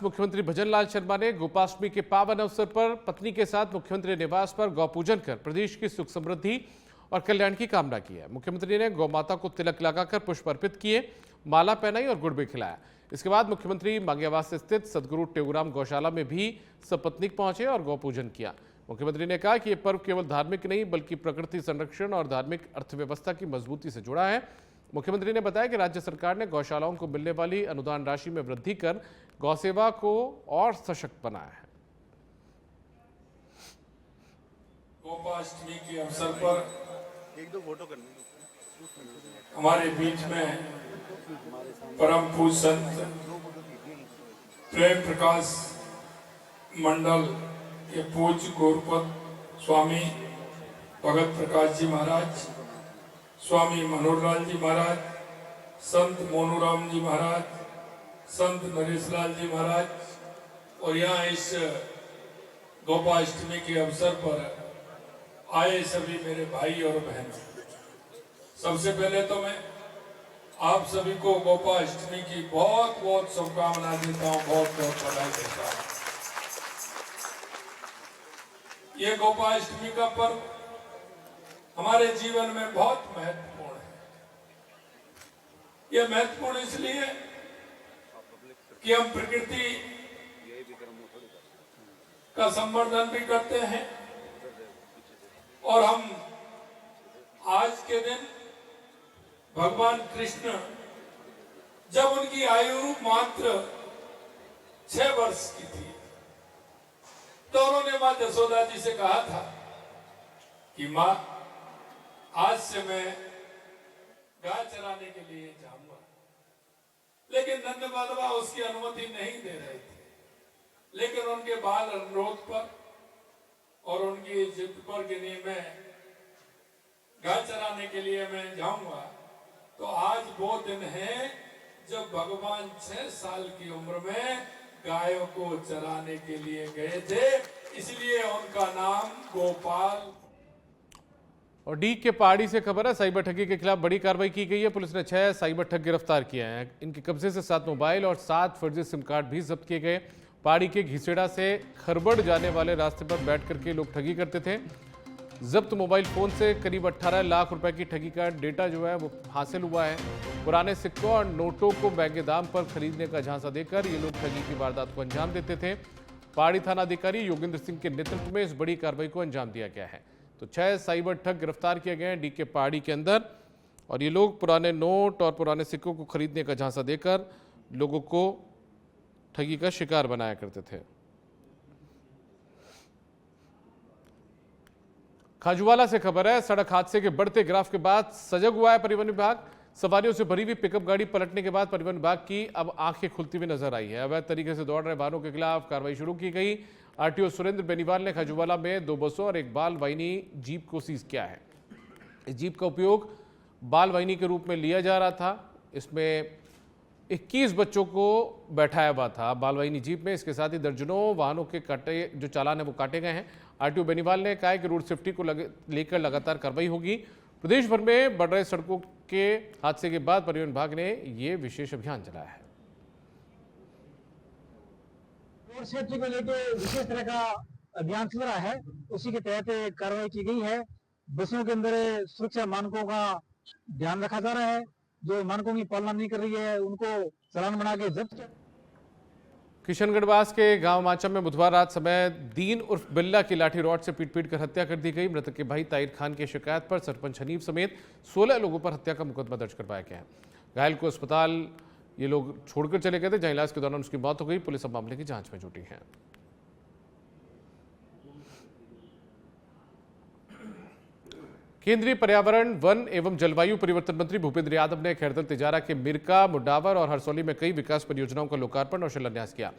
मुख्यमंत्री भजनलाल शर्मा ने गोपाष्टमी के पावन अवसर पर पत्नी के साथ मुख्यमंत्री निवास पर गौ पूजन कर प्रदेश की सुख समृद्धि और कल्याण की कामना की है। मुख्यमंत्री ने गौ माता को तिलक लगाकर पुष्प अर्पित किए, माला पहनाई और गुड़ भी खिलाया। इसके बाद मुख्यमंत्री मांग्यावास स्थित सदगुरु टेऊराम गौशाला में भी सपत्नीक पहुंचे और गौ पूजन किया। मुख्यमंत्री ने कहा कि यह पर्व केवल धार्मिक नहीं बल्कि प्रकृति संरक्षण और धार्मिक अर्थव्यवस्था की मजबूती से जुड़ा है। मुख्यमंत्री ने बताया कि राज्य सरकार ने गौशालाओं को मिलने वाली अनुदान राशि में वृद्धि कर गौसेवा को और सशक्त बनाया है। गोपाष्टमी के अवसर पर एक दो फोटो करनी हमारे बीच में परम पूज्य संत प्रेम प्रकाश मंडल के पूज्य गौरपद स्वामी भगत प्रकाश जी महाराज, स्वामी मनोहरलाल जी महाराज, संत मोनूराम जी महाराज, संत नरेशलाल जी महाराज और यहाँ इस गोपाष्टमी के अवसर पर आए सभी मेरे भाई और बहन, सबसे पहले तो मैं आप सभी को गोपाष्टमी की बहुत बहुत शुभकामनाएं देता हूँ, बहुत बहुत बधाई देता हूँ। ये गोपाष्टमी का पर्व हमारे जीवन में बहुत महत्वपूर्ण है। यह महत्वपूर्ण इसलिए कि हम प्रकृति का संवर्धन भी करते हैं और हम आज के दिन भगवान कृष्ण जब उनकी आयु मात्र 6 वर्ष की थी तो उन्होंने मां यशोदा जी से कहा था कि मां, आज से मैं गाय चराने के लिए जाऊंगा, लेकिन नंद बालवा उसकी अनुमति नहीं दे रहे थे। लेकिन उनके बाल अनुरोध पर और उनकी जिद पर गिनी मैं गाय चराने के लिए मैं जाऊंगा। तो आज वो दिन है जब भगवान 6 साल की उम्र में गायों को चराने के लिए गए थे, इसलिए उनका नाम गोपाल। और डी के पहाड़ी से खबर है, साइबर ठगी के खिलाफ बड़ी कार्रवाई की गई है। पुलिस ने 6 साइबर ठग गिरफ्तार किए हैं। इनके कब्जे से 7 मोबाइल और 7 फर्जी सिम कार्ड भी जब्त किए गए। पहाड़ी के घिसेड़ा से खरबड़ जाने वाले रास्ते पर बैठ करके लोग ठगी करते थे। जब्त मोबाइल फोन से करीब 18 लाख रुपए की ठगी का डेटा जो है वो हासिल हुआ है। पुराने सिक्कों और नोटों को महंगे दाम पर खरीदने का झांसा देकर ये लोग ठगी की वारदात को अंजाम देते थे। पहाड़ी थाना अधिकारी योगेंद्र सिंह के नेतृत्व में इस बड़ी कार्रवाई को अंजाम दिया गया है। तो 6 साइबर ठग गिरफ्तार किए गए हैं डी के पहाड़ी के अंदर, और ये लोग पुराने नोट और पुराने सिक्कों को खरीदने का झांसा देकर लोगों को ठगी का शिकार बनाया करते थे। खाजुवाला से खबर है, सड़क हादसे के बढ़ते ग्राफ के बाद सजग हुआ है परिवहन विभाग। सवारियों से भरी हुई पिकअप गाड़ी पलटने के बाद परिवहन विभाग की अब आंखें खुलती हुई नजर आई है। अवैध तरीके से दौड़ रहे वाहनों के खिलाफ कार्रवाई शुरू की गई। आरटीओ सुरेंद्र बेनीवाल ने खाजुवाला में 2 बसों और एक बाल वाहिनी जीप को सीज किया है। इस जीप का उपयोग बाल वाहिनी के रूप में लिया जा रहा था। इसमें 21 बच्चों को बैठाया हुआ था बाल वाहिनी जीप में। इसके साथ ही दर्जनों वाहनों के काटे जो चालान है वो काटे गए हैं। आरटीओ बेनीवाल ने कहा है कि रोड सेफ्टी को लेकर लगातार कार्रवाई होगी। प्रदेश भर में बढ़ रहे सड़कों के हादसे के बाद परिवहन विभाग ने ये विशेष अभियान चलाया है। रोड सेफ्टी को लेकर विशेष तरह का अभियान चल रहा है, उसी के तहत कार्रवाई की गई है। बसों के अंदर सुरक्षा मानकों का ध्यान रखा जा रहा है। जो मानकों की पालना नहीं कर रही है उनको चालान बना के जब्त किया। किशनगढ़वास के गांव माचा में बुधवार रात समय दीन उर्फ बिल्ला की लाठी रॉड से पीट कर हत्या कर दी गई। मृतक के भाई ताहिर खान की शिकायत पर सरपंच हनीफ समेत 16 लोगों पर हत्या का मुकदमा दर्ज करवाया गया है। घायल को अस्पताल ये लोग छोड़कर चले गए थे, जहां इलाज के दौरान उसकी मौत हो गई। पुलिस अब मामले की जांच में जुटी है। केंद्रीय पर्यावरण, वन एवं जलवायु परिवर्तन मंत्री भूपेंद्र यादव ने खैरदल तिजारा के मिरका, मुडावर और हरसौली में कई विकास परियोजनाओं का लोकार्पण और शिलान्यास किया।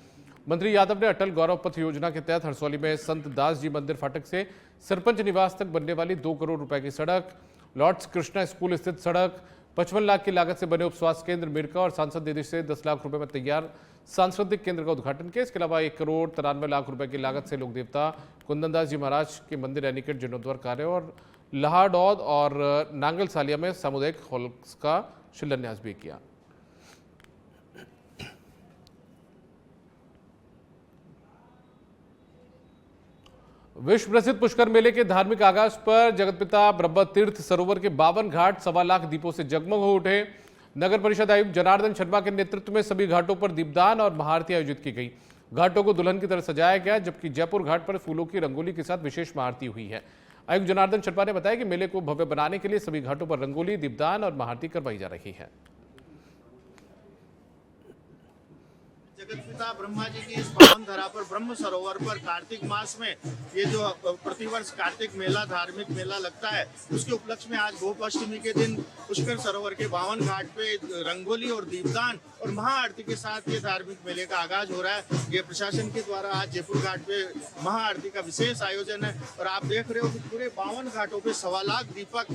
मंत्री यादव ने अटल गौरव पथ योजना के तहत हरसौली में संत दास जी मंदिर फाटक से सरपंच निवास तक बनने वाली 2 करोड़ रुपए की सड़क, लॉर्ड्स कृष्णा स्कूल स्थित सड़क, 55 लाख की लागत से बने उप स्वास्थ्य केंद्र मिरका और सांसद निधि से 10 लाख रुपए में तैयार सांस्कृतिक केंद्र का उद्घाटन किया। इसके अलावा 1 करोड़ 93 लाख रुपए की लागत से लोक देवता कुंदनदास जी महाराज के मंदिर एनिकेट जीर्णोद्धार कार्य और लाहौद और नांगल सालिया में सामुदायिक हॉल का शिलान्यास भी किया। विश्व प्रसिद्ध पुष्कर मेले के धार्मिक आगाज पर जगतपिता ब्रह्म तीर्थ सरोवर के 52 घाट 1.25 लाख दीपों से जगमग हो उठे। नगर परिषद आयुक्त जनार्दन शर्मा के नेतृत्व में सभी घाटों पर दीपदान और महाआरती आयोजित की गई। घाटों को दुल्हन की तरह सजाया गया, जबकि जयपुर घाट पर फूलों की रंगोली के साथ विशेष महाआरती हुई है। आयुक्त जनार्दन शर्मा ने बताया कि मेले को भव्य बनाने के लिए सभी घाटों पर रंगोली, दीपदान और महाआरती करवाई जा रही है। जगतपिता ब्रह्मा जी की इस पावन धरा पर ब्रह्म सरोवर पर कार्तिक मास में ये जो प्रतिवर्ष कार्तिक मेला, धार्मिक मेला लगता है, उसके उपलक्ष्य में आज गोपाष्टमी के दिन पुष्कर सरोवर के 52 घाट पे रंगोली और दीपदान और महाआरती के साथ ये धार्मिक मेले का आगाज हो रहा है। ये प्रशासन के द्वारा आज जयपुर घाट पे महाआरती का विशेष आयोजन है और आप देख रहे हो कि पूरे 52 घाटों पे 1.25 लाख दीपक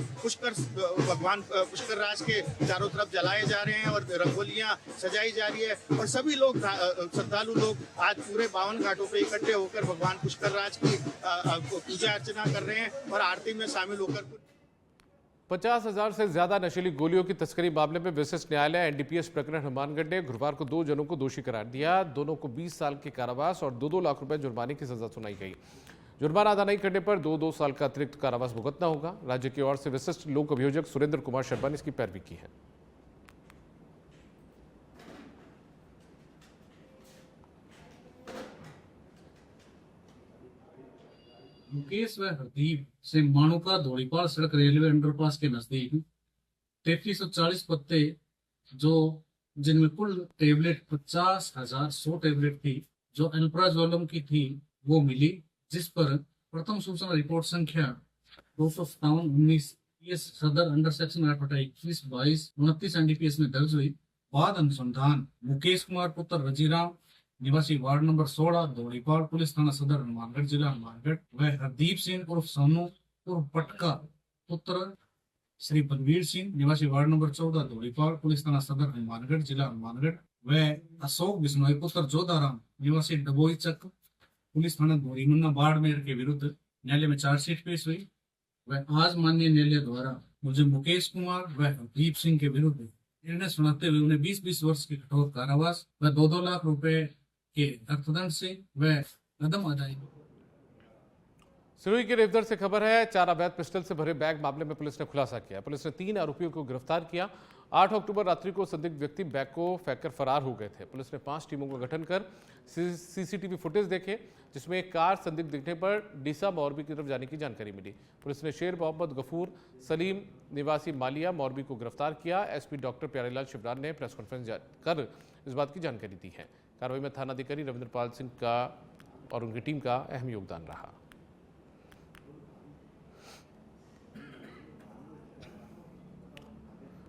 भगवान पुष्कर राज के चारों तरफ जलाए जा रहे हैं और रंगोलियां सजाई जा रही है और सभी लोग श्रद्धालु लोग आज पूरे 52 घाटों पे इकट्ठे होकर भगवान पुष्कर राज की पूजा अर्चना कर रहे हैं और आरती में शामिल होकर 50,000 से ज्यादा नशीली गोलियों की तस्करी मामले में विशिष्ट न्यायालय एनडीपीएस प्रकरण हनुमानगढ़ ने गुरुवार को 2 जनों को दोषी करार दिया। दोनों को 20 साल के कारावास और 2-2 लाख रुपए जुर्माने की सजा सुनाई गई। जुर्माना अदा नहीं करने पर 2-2 साल का अतिरिक्त कारावास भुगतना होगा। राज्य की ओर से विशिष्ट लोक अभियोजक सुरेंद्र कुमार शर्मा ने इसकी पैरवी की है। मुकेश व हरदीप से माणूका धोड़ीपाल सड़क रेलवे अंडरपास के नजदीक 3340 पत्ते जो जिनमें कुल टेबलेट 50,100 टेबलेट थी जो एल्प्राजोलम की थी वो मिली, जिस पर प्रथम सूचना रिपोर्ट संख्या 257/19 सदर अंडर सेक्शन 8/21-22-29 एनडीपीएस में दर्ज हुई। बाद अनुसंधान मुकेश कुमार पुत्र रजीराम निवासी वार्ड नंबर 16 धोड़ीपाल पुलिस थाना सदर हनुमानगढ़ जिला हनुमानगढ़ व हरदीप सिंह उर्फ सोनू उर्फ पटका पुत्र श्री बलवीर सिंह निवासी वार्ड नंबर 14 धोड़ीपाल पुलिस थाना सदर हनुमानगढ़ जिला हनुमानगढ़ व अशोक बिश्नोई पुत्र जोधाराम निवासी डबोई चक पुलिस थाना धोरीमुन्ना बाड़मेर के विरुद्ध न्यायालय में चार्जशीट पेश हुई व आज माननीय न्यायालय द्वारा मुझे मुकेश कुमार व हरदीप सिंह के विरुद्ध निर्णय सुनाते हुए उन्हें 20-20 वर्ष के कठोर कारावास व 2-2 लाख रुपए के अर्थदंड से व कदम अदायगी। सिरोही के रेवदर से खबर है, 4 अवैध पिस्टल से भरे बैग मामले में पुलिस ने खुलासा किया। पुलिस ने 3 आरोपियों को गिरफ्तार किया। 8 अक्टूबर रात्रि को संदिग्ध व्यक्ति बैग को फेंककर फरार हो गए थे। पुलिस ने 5 टीमों का गठन कर सीसीटीवी फुटेज देखे, जिसमें एक कार संदिग्ध दिखने पर डीसा मोरबी की तरफ जाने की जानकारी मिली। पुलिस ने शेर मोहम्मद गफूर सलीम निवासी मालिया मोरबी को गिरफ्तार किया। एसपी डॉक्टर प्यारेलाल शिवरान ने प्रेस कॉन्फ्रेंस कर इस बात की जानकारी दी है। कार्रवाई में थानाधिकारी रविंद्रपाल सिंह का और उनकी टीम का अहम योगदान रहा।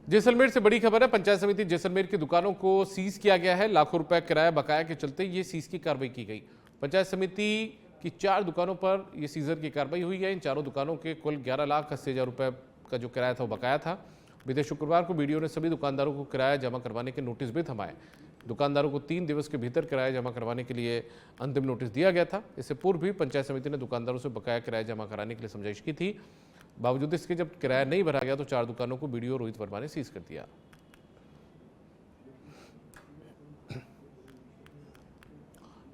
जैसलमेर से बड़ी खबर है, पंचायत समिति जैसलमेर की दुकानों को सीज किया गया है। लाखों रुपए किराया बकाया के चलते ये सीज की कार्रवाई की गई। पंचायत समिति की 4 दुकानों पर यह सीजर की कार्रवाई हुई है। इन चारों दुकानों के कुल 11,80,000 रुपए का जो किराया था वो बकाया था। बीते शुक्रवार को बीडीओ ने सभी दुकानदारों को किराया जमा करवाने के नोटिस भी थमाए। दुकानदारों को 3 दिवस के भीतर किराया जमा करवाने के लिए अंतिम नोटिस दिया गया था। इससे पूर्व भी पंचायत समिति ने दुकानदारों से बकाया किराया जमा कराने के लिए समझाइश की थी। बावजूद इसके जब किराया नहीं भरा गया तो 4 दुकानों को बीडीओ रोहित वर्मा ने सीज कर दिया।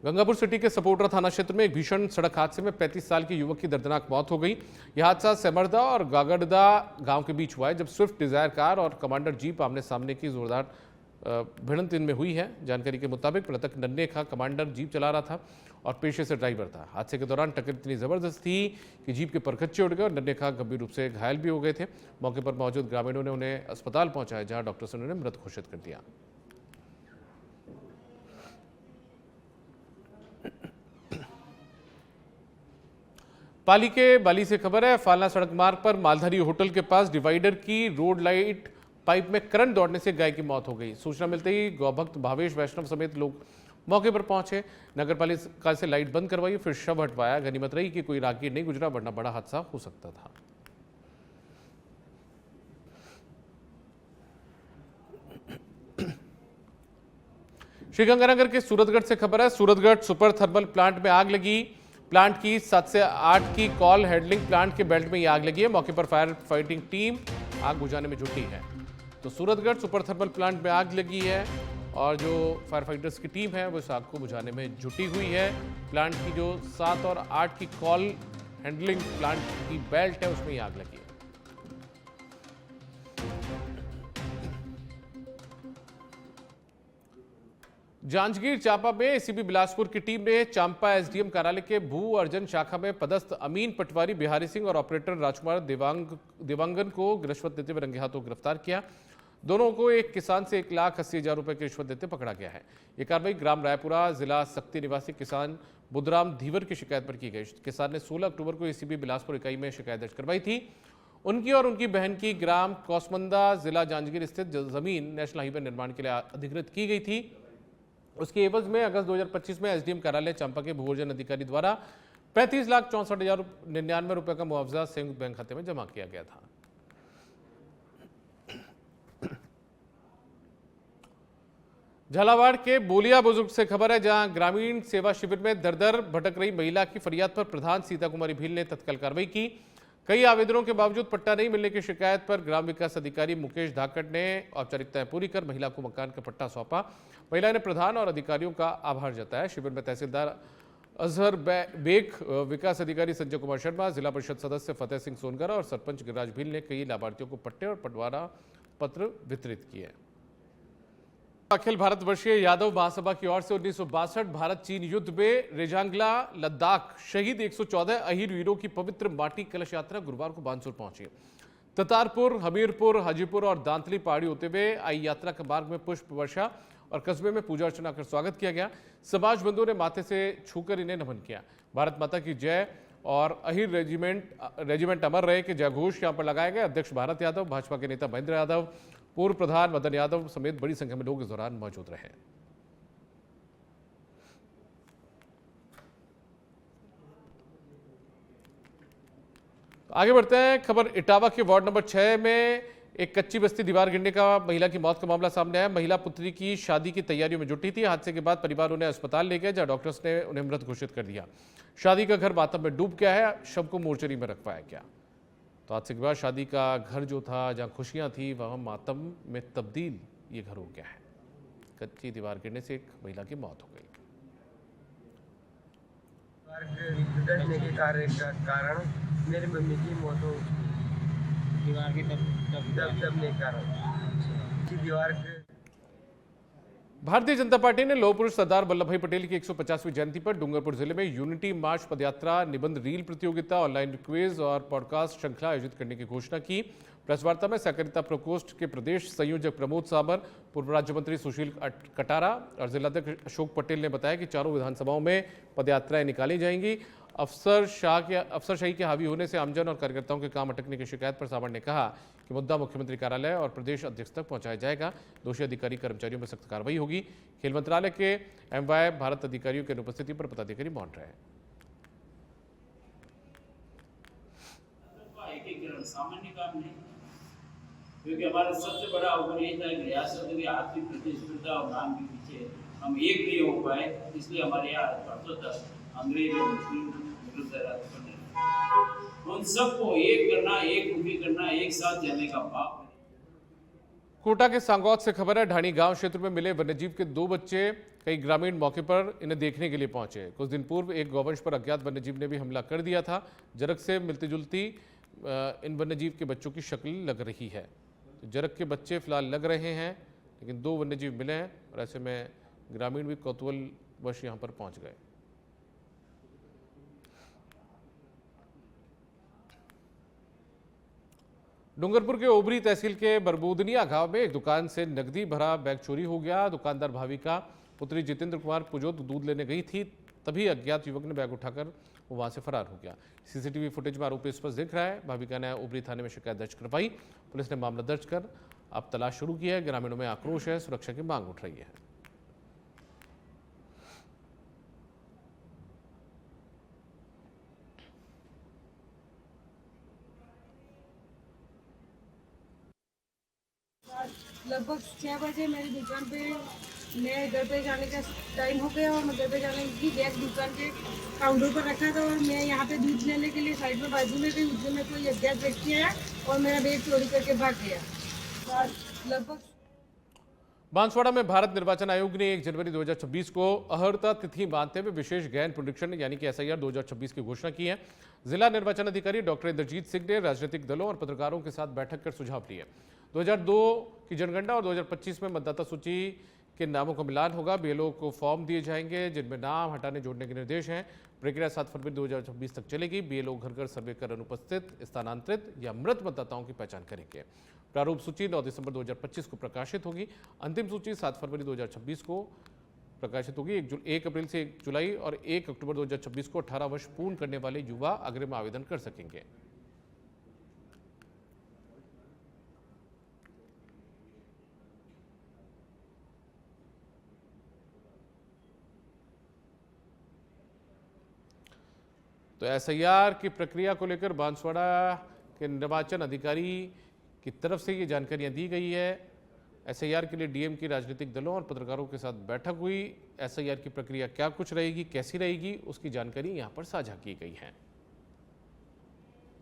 गंगापुर सिटी के सपोटरा थाना क्षेत्र में एक भीषण सड़क हादसे में 35 साल के युवक की दर्दनाक मौत हो गई। यह हादसा सेमरदा और गागड़दा गांव के बीच हुआ है, जब स्विफ्ट डिजायर कार और कमांडर जीप आमने सामने की जोरदार भिड़ंत इनमें हुई है। जानकारी के मुताबिक मृतक नन्हे खा कमांडर जीप चला रहा था और पेशे से ड्राइवर था। हादसे के दौरान टक्कर इतनी जबरदस्त थी कि जीप के परखच्चे उड़ गए और नन्हे खा गंभीर रूप से घायल भी हो गए थे। मौके पर मौजूद ग्रामीणों ने उन्हें अस्पताल पहुंचाया, जहां डॉक्टर्स ने उन्हें मृत घोषित कर दिया। पाली के बाली से खबर है, फालना सड़क मार्ग पर मालधारी होटल के पास डिवाइडर की रोड लाइट पाइप में करंट दौड़ने से गाय की मौत हो गई। सूचना मिलते ही गौभक्त भावेश वैष्णव समेत लोग मौके पर पहुंचे। नगर पालिका से लाइट बंद करवाई, फिर शव हटवाया। गनीमत रही कि कोई राहगीर नहीं गुजरा, वरना बड़ा हादसा हो सकता था। श्रीगंगानगर के सूरतगढ़ से खबर है, सूरतगढ़ सुपर थर्मल प्लांट में आग लगी। प्लांट की 7 से 8 की कॉल हैंडलिंग प्लांट के बेल्ट में ये आग लगी है। मौके पर फायर फाइटिंग टीम आग बुझाने में जुटी है। तो सूरतगढ़ सुपर थर्मल प्लांट में आग लगी है। और जो फायर फाइटर्स की टीम है वो इस आग को बुझाने में जुटी हुई है। प्लांट की जो 7 और 8 की कॉल हैंडलिंग प्लांट की बेल्ट है उसमें ही आग लगी है। जांजगीर चांपा में एसीबी बिलासपुर की टीम ने चांपा एसडीएम कार्यालय के भू अर्जन शाखा में पदस्थ अमीन पटवारी बिहारी सिंह और ऑपरेटर राजकुमार देवांगन को रिश्वत देते हुए रंगे हाथों गिरफ्तार किया। दोनों को एक किसान से 1,80,000 रुपए की रिश्वत देते पकड़ा गया है। ये कार्रवाई ग्राम रायपुरा जिला सक्ती निवासी किसान बुद्धराम धीवर की शिकायत पर की गई। किसान ने 16 अक्टूबर को एसीबी बिलासपुर इकाई में शिकायत दर्ज करवाई थी। उनकी और उनकी बहन की ग्राम कौसमंदा जिला जांजगीर स्थित जमीन नेशनल हाईवे निर्माण के लिए अधिकृत की गई थी। उसके एवज में अगस्त 2025 में एसडीएम कार्यालय चंपा के भूअर्जन अधिकारी द्वारा 35,64,099 रुपए का मुआवजा संयुक्त बैंक खाते में जमा किया गया था। झालावाड़ के बोलिया बुजुर्ग से खबर है, जहां ग्रामीण सेवा शिविर में दर-दर भटक रही महिला की फरियाद पर प्रधान सीता कुमारी भील ने तत्काल कार्रवाई की। कई आवेदनों के बावजूद पट्टा नहीं मिलने की शिकायत पर ग्राम विकास अधिकारी मुकेश धाकड़ ने औपचारिकताएं पूरी कर महिला को मकान का पट्टा सौंपा। महिला ने प्रधान और अधिकारियों का आभार जताया। शिविर में तहसीलदार अजहर बेग, विकास अधिकारी संजय कुमार शर्मा, जिला परिषद सदस्य फतेह सिंह सोनगर और सरपंच गिरिराज भील ने कई लाभार्थियों को पट्टे और बंटवारा पत्र वितरित किए। अखिल भारत वर्षीय यादव महासभा की ओर से 1962 भारत चीन युद्ध में रेजांगला लद्दाख शहीद 114 अहीर वीरों की पवित्र माटी कलश यात्रा गुरुवार को बानसूर पहुंची। ततारपुर, हमीरपुर, हाजीपुर और दांतली पहाड़ी होते हुए आई यात्रा के मार्ग में पुष्प वर्षा और कस्बे में पूजा अर्चना कर स्वागत किया गया। समाज बंधुओं ने माथे से छूकर इन्हें नमन किया। भारत माता की जय और अहीर रेजिमेंट अमर रहे के जयघोष यहां पर लगाए गए। अध्यक्ष भारत यादव, भाजपा के नेता महेंद्र यादव, पूर्व प्रधान मदन यादव समेत बड़ी संख्या में लोग इस दौरान मौजूद रहे। आगे बढ़ते हैं। खबर इटावा के वार्ड नंबर 6 में एक कच्ची बस्ती दीवार गिरने का महिला की मौत का मामला सामने आया। महिला पुत्री की शादी की तैयारियों में जुटी थी। हादसे के बाद परिवार उन्हें अस्पताल ले गया, जहां डॉक्टर्स ने उन्हें मृत घोषित कर दिया। शादी का घर मातम में डूब गया है। शव को मोर्चरी में रखवाया गया। तो हादसे के बाद शादी का घर जो था, जहां खुशियां थी, वह मातम में तब्दील ये घर हो गया है। कच्ची दीवार गिरने से एक महिला की मौत हो गई। डरने के कारण मेरी मम्मी की मौत हो दीवार के दबने के कारण दीवार के। भारतीय जनता पार्टी ने लौह पुरुष सरदार वल्लभ भाई पटेल की 150वीं जयंती पर डूंगरपुर जिले में यूनिटी मार्च पदयात्रा, निबंध रील प्रतियोगिता, ऑनलाइन क्विज और पॉडकास्ट श्रृंखला आयोजित करने की घोषणा की। प्रेस वार्ता में सहकारिता प्रकोष्ठ के प्रदेश संयोजक प्रमोद साबर, पूर्व राज्य मंत्री सुशील कटारा और जिलाध्यक्ष अशोक पटेल ने बताया कि चारों विधानसभाओं में पदयात्राएं निकाली जाएंगी। अफसरशाही के हावी होने से आमजन और कार्यकर्ताओं के काम अटकने की शिकायत पर साबर ने कहा कि मुद्दा मुख्यमंत्री कार्यालय और प्रदेश अध्यक्ष तक पहुंचाया जाएगा। दोषी अधिकारी कर्मचारियों में सख्त कार्रवाई होगी। खेल मंत्रालय के एमवाय भारत अधिकारियों की अनुपस्थिति पर पदाधिकारी मौन रहे। सामान्य काम नहीं, क्योंकि हमारा सबसे बड़ा अवसर ये था कि रियासत की आर्थिक प्रतिस्पर्धा और मांग के पीछे हम एक नहीं हो पाए, इसलिए हमारे यहाँ परसों तक अंग्रेज और मुस्लिम विरुद्ध राज करने, उन सबको एक करना, एक मुखी करना, एक साथ चलने का भाव। कोटा के सांगौत से खबर है, ढाणी गांव क्षेत्र में मिले वन्यजीव के 2 बच्चे। कई ग्रामीण मौके पर इन्हें देखने के लिए पहुंचे। कुछ दिन पूर्व एक गौवंश पर अज्ञात वन्यजीव ने भी हमला कर दिया था। जरग से मिलती जुलती इन वन्यजीव के बच्चों की शक्ल लग रही है। तो जरग के बच्चे फिलहाल लग रहे हैं, लेकिन 2 वन्यजीव मिले हैं और ऐसे में ग्रामीण भी कौतूहलवश यहाँ पर पहुंच गए। डूंगरपुर के ओबरी तहसील के बरबूदनिया गांव में एक दुकान से नकदी भरा बैग चोरी हो गया। दुकानदार भाविका पुत्री जितेंद्र कुमार पुजोत दूध लेने गई थी, तभी अज्ञात युवक ने बैग उठाकर वो वहां से फरार हो गया। सीसीटीवी फुटेज में आरोपी स्पष्ट दिख रहा है। भाविका ने ओबरी थाने में शिकायत दर्ज करवाई। पुलिस ने मामला दर्ज कर अब तलाश शुरू की है। ग्रामीणों में आक्रोश है, सुरक्षा की मांग उठ रही है। लगभग 6 बजे मेरी दुकान पे, मैं घर पे जाने का टाइम हो गया और मैं घर पे जाने की बैग दुकान के काउंटर पर रखा था और मैं यहाँ पे दूध लेने के लिए साइड में बाजू में गई। उस में कोई अज्ञात व्यक्ति आया और मेरा बैग चोरी करके भाग गया। लगभग बांसवाड़ा में भारत निर्वाचन आयोग ने 1 जनवरी 2026 को अहर्ता तिथि मानते हुए विशेष गहन पुनरीक्षण यानी कि SIR 2026 की घोषणा की है। जिला निर्वाचन अधिकारी डॉक्टर इंद्रजीत सिंह ने राजनीतिक दलों और पत्रकारों के साथ बैठक कर सुझाव लिए। 2002 की जनगणना और 2025 में मतदाता सूची के नामों का मिलान होगा। BLO को फॉर्म दिए जाएंगे जिनमें नाम हटाने जोड़ने के निर्देश हैं। प्रक्रिया 7 फरवरी 2026 तक चलेगी। BLO घर घर सर्वे कर अनुपस्थित, स्थानांतरित या मृत मतदाताओं की पहचान करेंगे। प्रारूप सूची 9 दिसंबर 2025 को प्रकाशित होगी। अंतिम सूची 7 फरवरी 2026 को प्रकाशित होगी। 1 अप्रैल से 1 जुलाई और 1 अक्टूबर 2026 को 18 वर्ष पूर्ण करने वाले युवा अग्रिम आवेदन कर सकेंगे। तो SIR की प्रक्रिया को लेकर बांसवाड़ा के निर्वाचन अधिकारी की तरफ से ये जानकारियां दी गई है। SIR के लिए DM की राजनीतिक दलों और पत्रकारों के साथ बैठक हुई। SIR की प्रक्रिया क्या कुछ रहेगी, कैसी रहेगी, उसकी जानकारी यहां पर साझा की गई है।